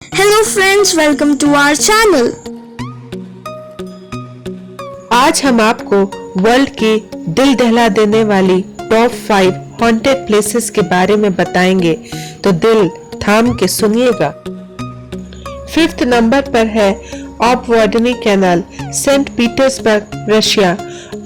Hello friends, welcome to our channel. आज हम आपको वर्ल्ड की दिल दहला देने वाली टॉप 5 हॉन्टेड प्लेसेस के बारे में बताएंगे, तो दिल थाम के सुनिएगा। 5th नंबर पर है ऑबवॉर्डनी कैनाल, सेंट पीटर्सबर्ग, रशिया।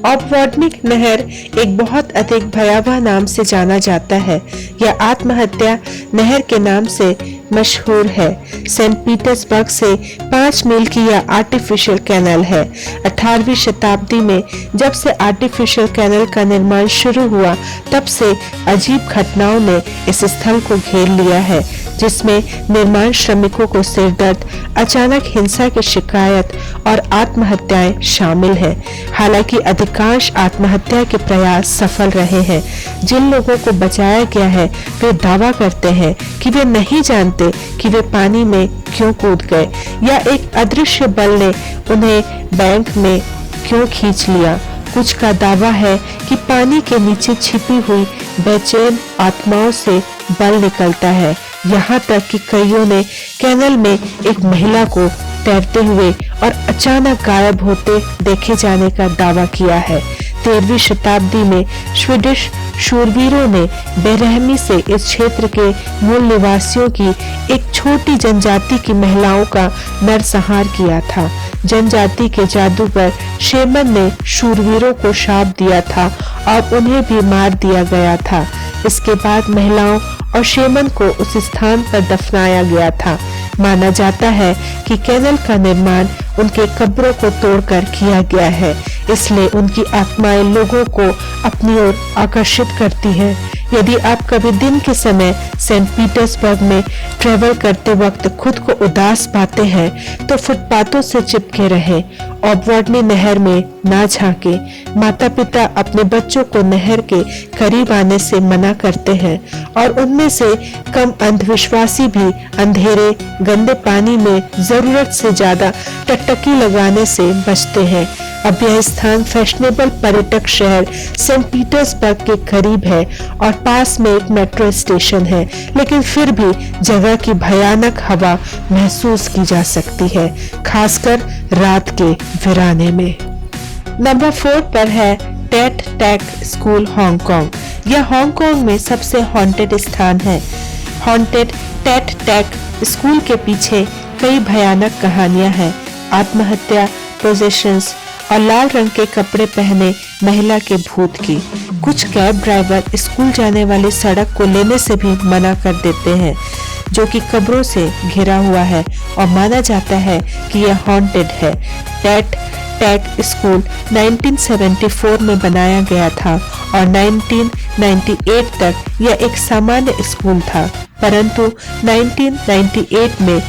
ऑबवॉर्डनिक नहर एक बहुत अधिक भयावह नाम से जाना जाता है। यह आत्महत्या नहर के नाम से मशहूर है। सेंट पीटर्सबर्ग से 5 मील की यह आर्टिफिशियल कैनाल है। 18वीं शताब्दी में जब से आर्टिफिशियल कैनाल का निर्माण शुरू हुआ, तब से अजीब घटनाओं ने इस स्थल को घेर लिया है, जिसमें निर्माण श्रमिकों को सिरदर्द, अचानक हिंसा की शिकायत और आत्महत्याएं शामिल हैं। हालांकि अधिकांश आत्महत्या के प्रयास सफल रहे हैं। जिन लोगों को बचाया गया है, वे दावा करते हैं कि वे नहीं जानते कि वे पानी में क्यों कूद गए या एक अदृश्य बल ने उन्हें बैंक में क्यों खींच लिया। कुछ का दावा है कि पानी के नीचे छिपी हुई बेचैन आत्माओं से बल निकलता है। यहाँ तक कि कईयों ने कैनल में एक महिला को तैरते हुए और अचानक गायब होते देखे जाने का दावा किया है। 13वीं शताब्दी में स्वीडिश शूरवीरों ने बेरहमी से इस क्षेत्र के मूल निवासियों की एक छोटी जनजाति की महिलाओं का नरसंहार किया था। जनजाति के जादूगर शेमन ने शूरवीरों को शाप दिया था और उन्हें भी मार दिया गया था। इसके बाद महिलाओं और शेमन को उस स्थान पर दफनाया गया था। माना जाता है कि कैनल का निर्माण उनके कब्रों को तोड़कर किया गया है, इसलिए उनकी आत्माएं लोगों को अपनी ओर आकर्षित करती हैं। यदि आप कभी दिन के समय सेंट पीटर्सबर्ग में ट्रेवल करते वक्त खुद को उदास पाते हैं, तो फुटपाथों से चिपके रहें। ऑबवॉर्डनी नहर में ना झांके। माता पिता अपने बच्चों को नहर के करीब आने से मना करते हैं और उनमें से कम अंधविश्वासी भी अंधेरे गंदे पानी में जरूरत से ज्यादा टकटकी लगाने से बचते हैं। अब यह स्थान फैशनेबल पर्यटक शहर सेंट पीटर्सबर्ग के करीब है और पास में एक मेट्रो स्टेशन है, लेकिन फिर भी जगह की भयानक हवा महसूस की जा सकती है, खासकर रात के वीराने में। नंबर 4 पर है टेट टैक स्कूल, हांगकांग। यह हांगकांग में सबसे हॉन्टेड स्थान है। हॉन्टेड टेट टैक स्कूल के पीछे कई भयानक कहानियां हैं। आत्महत्या, पोजेशंस और लाल रंग के कपड़े पहने महिला के भूत की। कुछ कैब ड्राइवर स्कूल जाने वाली सड़क को लेने से भी मना कर देते हैं, जो कि कब्रों से घिरा हुआ है और माना जाता है कि यह हॉन्टेड है। टेट टैक स्कूल 1974 में बनाया गया था और 1998 तक यह एक सामान्य स्कूल था, परंतु 1998 में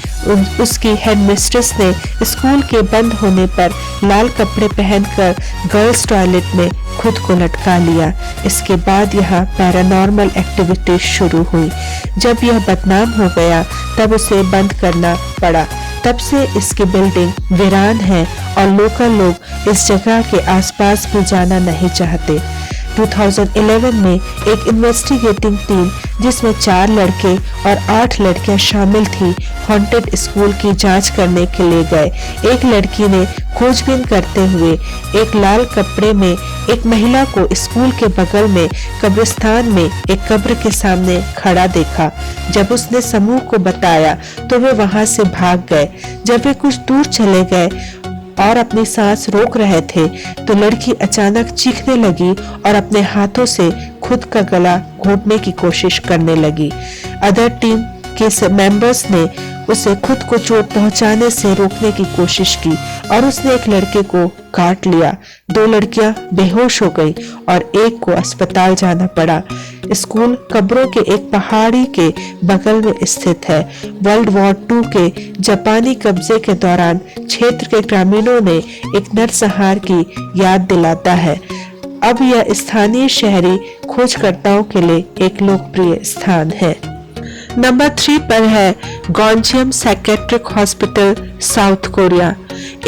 उसकी हेडमिस्ट्रेस ने स्कूल के बंद होने पर लाल कपड़े पहनकर गर्ल्स टॉयलेट में खुद को लटका लिया। इसके बाद यहाँ पैरानॉर्मल एक्टिविटीज शुरू हुई। जब यह बदनाम हो गया, तब उसे बंद करना पड़ा। तब से इसकी बिल्डिंग वीरान है और लोकल लोग इस जगह के आसपास भी जाना नहीं चाहते। 2011 में एक इन्वेस्टिगेटिंग टीम, जिसमें 4 लड़के और 8 लड़कियां शामिल थी, हॉन्टेड स्कूल की जांच करने के लिए गए। एक लड़की ने खोजबीन करते हुए एक लाल कपड़े में एक महिला को स्कूल के बगल में कब्रिस्तान में एक कब्र के सामने खड़ा देखा। जब उसने समूह को बताया तो वे वहां से भाग गए। जब वे कुछ दूर चले गए और अपनी सांस रोक रहे थे, तो लड़की अचानक चीखने लगी और अपने हाथों से खुद का गला घोंटने की कोशिश करने लगी। अदर टीम के मेंबर्स ने उसे खुद को चोट पहुंचाने से रोकने की कोशिश की और उसने एक लड़के को काट लिया। 2 लड़कियां बेहोश हो गई और एक को अस्पताल जाना पड़ा। स्कूल कब्रों के एक पहाड़ी के बगल में स्थित है। वर्ल्ड वॉर 2 के जापानी कब्जे के दौरान क्षेत्र के ग्रामीणों ने एक नरसंहार की याद दिलाता है। अब यह स्थानीय शहरी खोजकर्ताओं के लिए एक लोकप्रिय स्थान है। नंबर 3 पर है गॉन्जियम साइकेट्रिक हॉस्पिटल, साउथ कोरिया।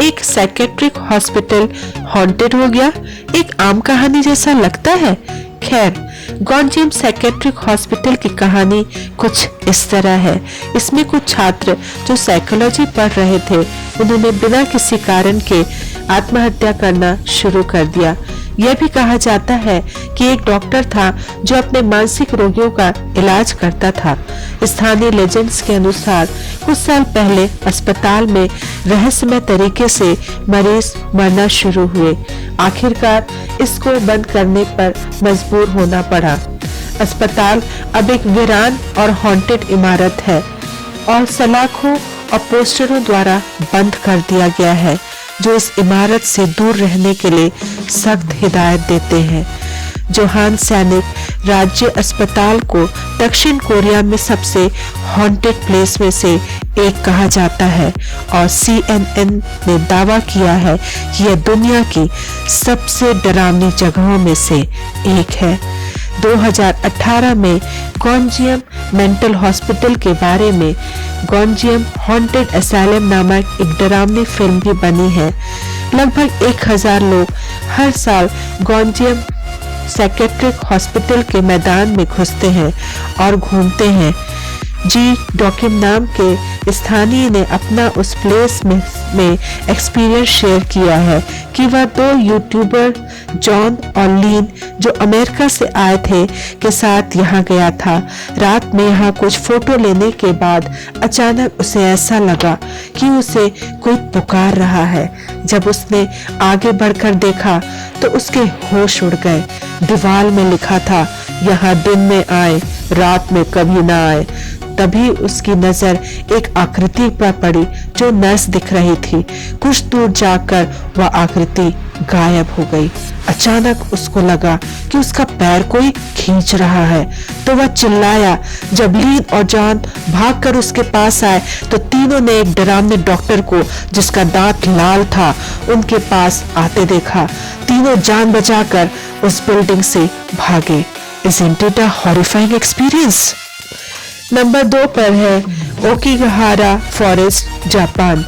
एक साइकेट्रिक हॉस्पिटल हॉन्टेड हो गया, एक आम कहानी जैसा लगता है। खैर, गॉन्जियम साइकेट्रिक हॉस्पिटल की कहानी कुछ इस तरह है। इसमें कुछ छात्र जो साइकोलॉजी पढ़ रहे थे, उन्होंने बिना किसी कारण के आत्महत्या करना शुरू कर दिया। यह भी कहा जाता है कि एक डॉक्टर था जो अपने मानसिक रोगियों का इलाज करता था। स्थानीय लेजेंड्स के अनुसार कुछ साल पहले अस्पताल में रहस्यमय तरीके से मरीज मरना शुरू हुए। आखिरकार इसको बंद करने पर मजबूर होना पड़ा। अस्पताल अब एक वीरान और हॉन्टेड इमारत है और सलाखों और पोस्टरों द्वारा बंद कर दिया गया है, जो इस इमारत से दूर रहने के लिए सख्त हिदायत देते हैं। जोहान सैनिक राज्य अस्पताल को दक्षिण कोरिया में सबसे हॉन्टेड प्लेस में से एक कहा जाता है और CNN ने दावा किया है कि यह दुनिया की सबसे डरावनी जगहों में से एक है। 2018 में गॉन्जियम मेंटल हॉस्पिटल के बारे में गॉन्जियम हॉन्टेड असाइलम नामक एक डरावनी फिल्म भी बनी है। लगभग 1000 लोग हर साल गॉन्जियम साइकेट्रिक हॉस्पिटल के मैदान में घुसते हैं और घूमते हैं। जी डॉकिम नाम के स्थानीय ने अपना उस प्लेस में एक्सपीरियंस शेयर किया है कि वह 2 यूट्यूबर जॉन और लीन जो अमेरिका से आए थे के साथ यहाँ गया था। रात में यहाँ कुछ फोटो लेने के बाद अचानक उसे ऐसा लगा कि उसे कोई पुकार रहा है। जब उसने आगे बढ़कर देखा तो उसके होश उड़ गए। दीवार में लिखा था, यहाँ दिन में आए, रात में कभी ना आए। तभी उसकी नजर एक आकृति पर पड़ी जो नर्स दिख रही थी। कुछ दूर जाकर वह आकृति गायब हो गई। अचानक उसको लगा कि उसका पैर कोई खींच रहा है, तो वह चिल्लाया। जब लीन और जॉन भागकर उसके पास आए तो तीनों ने एक डरावने डॉक्टर को, जिसका दांत लाल था, उनके पास आते देखा। तीनों जान बचाकर उस बिल्डिंग से भागे। Isn't it a horrifying experience? Number 2 पर है ओकिगाहारा फॉरेस्ट, जापान।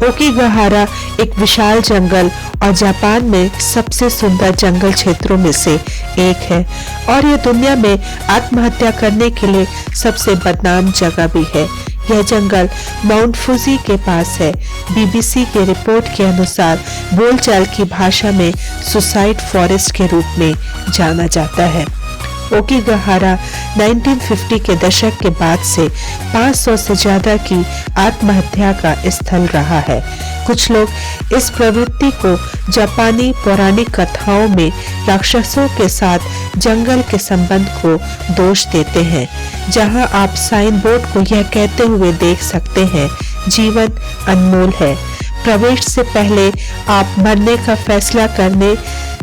ओकिगाहारा एक विशाल जंगल और जापान में सबसे सुंदर जंगल क्षेत्रों में से एक है और यह दुनिया में आत्महत्या करने के लिए सबसे बदनाम जगह भी है। यह जंगल माउंट फुजी के पास है। BBC के रिपोर्ट के अनुसार बोलचाल की भाषा में सुसाइड फॉरेस्ट के रूप में जाना जाता है। ओकिगाहारा 1950 के दशक के बाद से 500 से ज्यादा की आत्महत्या का स्थल रहा है। कुछ लोग इस प्रवृत्ति को जापानी पौराणिक कथाओं में राक्षसों के साथ जंगल के संबंध को दोष देते हैं, जहां आप साइन बोर्ड को यह कहते हुए देख सकते हैं, जीवन अनमोल है। प्रवेश से पहले आप मरने का फैसला करने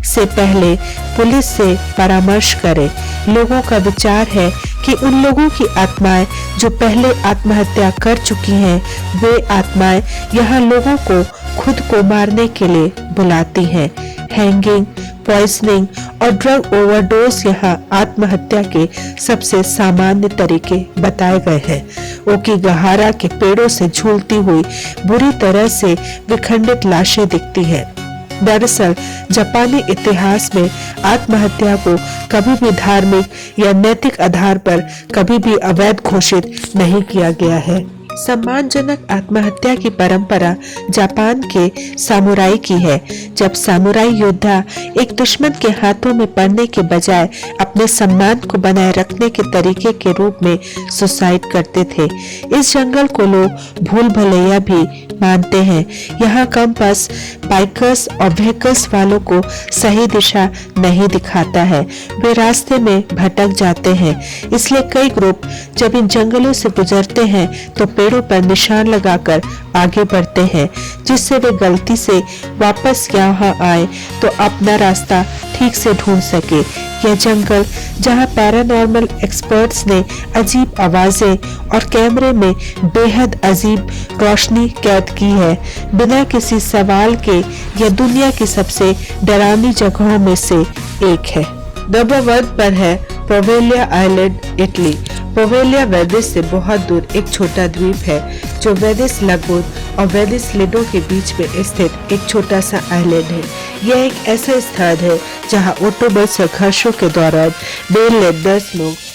से पहले पुलिस से परामर्श करें। लोगों का विचार है कि उन लोगों की आत्माएं जो पहले आत्महत्या कर चुकी हैं, वे आत्माएं यहाँ लोगों को खुद को मारने के लिए बुलाती हैं। हैंगिंग, पॉइजनिंग और ड्रग ओवरडोज यहाँ आत्महत्या के सबसे सामान्य तरीके बताए गए हैं। ओकिगाहारा के पेड़ों से झूलती हुई बुरी तरह से विखंडित लाशें दिखती हैं। दरअसल जापानी इतिहास में आत्महत्या को कभी भी धार्मिक या नैतिक आधार पर कभी भी अवैध घोषित नहीं किया गया है। सम्मानजनक आत्महत्या की परंपरा जापान के सामुराई की है। जब सामुराई योद्धा एक दुश्मन के हाथों में पड़ने के बजाय अपने सम्मान को बनाए रखने के तरीके के रूप में सुसाइड करते थे। इस जंगल को लोग भूल भुलैया भी मानते हैं। यहाँ कंपास बाइकर्स और व्हीकल्स वालों को सही दिशा नहीं दिखाता है, वे रास्ते में भटक जाते हैं। इसलिए कई ग्रुप जब इन जंगलों से गुजरते हैं तो पेड़ों पर निशान लगाकर आगे बढ़ते हैं, जिससे वे गलती से वापस यहाँ आए तो अपना रास्ता ठीक से ढूंढ सके। यह जंगल जहाँ पैरानॉर्मल एक्सपर्ट्स ने अजीब आवाजें और कैमरे में बेहद अजीब रोशनी कैद की है, बिना किसी सवाल के यह दुनिया की सबसे डरावनी जगहों में से एक है। नंबर 1 पर है पोवेलिया आइलैंड, इटली। पोवेलिया वेनिस से बहुत दूर एक छोटा द्वीप है जो वेनिस लगून और वेनिस लिडो के बीच में स्थित एक छोटा सा आइलैंड है। यह एक ऐसा स्थान है जहां ऑटोबस संघर्षों के दौरान बेलैंडर्स लोग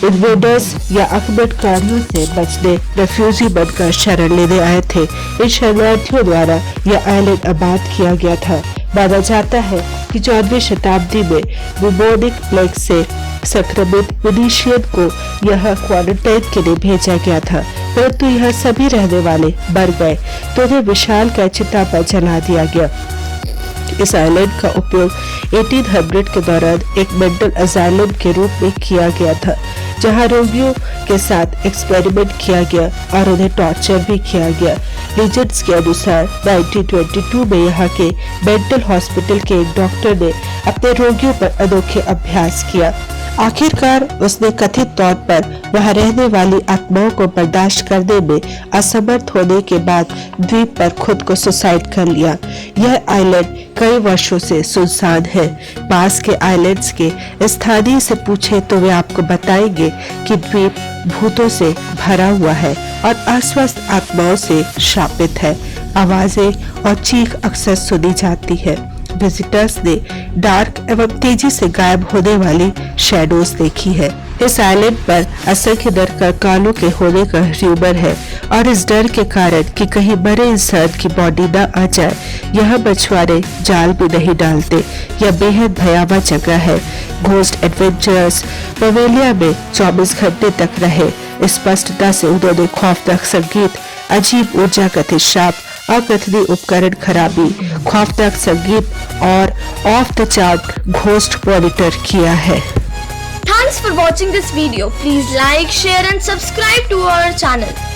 इन्वेडर्स या आक्रमणकारियों से बचने रेफ्यूजी बनकर शरण लेने आए थे। इन शरणार्थियों द्वारा यह आइलैंड आबाद किया गया था। माना जाता है कि 14वीं शताब्दी में बुबोनिक प्लेग से संक्रमित विनीशियन को यह क्वारंटाइन के लिए भेजा गया था, परंतु यह सभी रहने वाले मर गए तो उन्हें विशाल का चिता पर जला दिया गया। इस आइलैंड का उपयोग 1800 के दौरान एक मेंटल असाइलम के रूप में किया गया था, जहां रोगियों के साथ एक्सपेरिमेंट किया गया और उन्हें टॉर्चर भी किया गया। लीजेंड्स के अनुसार 1922 में यहाँ के मेंटल हॉस्पिटल के एक डॉक्टर ने अपने रोगियों पर अनोखे अभ्यास किया। आखिरकार उसने कथित तौर पर वहां रहने वाली आत्माओं को बर्दाश्त करने में असमर्थ होने के बाद द्वीप पर खुद को सुसाइड कर लिया। यह आइलैंड कई वर्षों से सुनसान है। पास के आइलैंड्स के स्थानीय से पूछे तो वे आपको बताएंगे कि द्वीप भूतों से भरा हुआ है और अस्वस्थ आत्माओं से शापित है। आवाजें और चीख अक्सर सुनी जाती है। विजिटर्स ने डार्क एवं तेजी से गायब होने वाली शैडोज देखी है। इस आइलैंड पर असंख्य डर कंकालों के होने का र्यूमर है और इस डर के कारण कि कहीं मरे इंसान की बॉडी न आ जाए, यह मछुआरे जाल भी नहीं डालते। यह बेहद भयावह जगह है। घोस्ट एडवेंचरर्स पवेलिया में 24 घंटे तक रहे। स्पष्टता से उन्होंने खौफनाक संगीत, अजीब ऊर्जा गतिज शाप, अकथनीय उपकरण खराबी, खौफनाक संगीत और of the chart ghost monitor किया है। Thanks for watching this video. Please like, share and subscribe to our channel.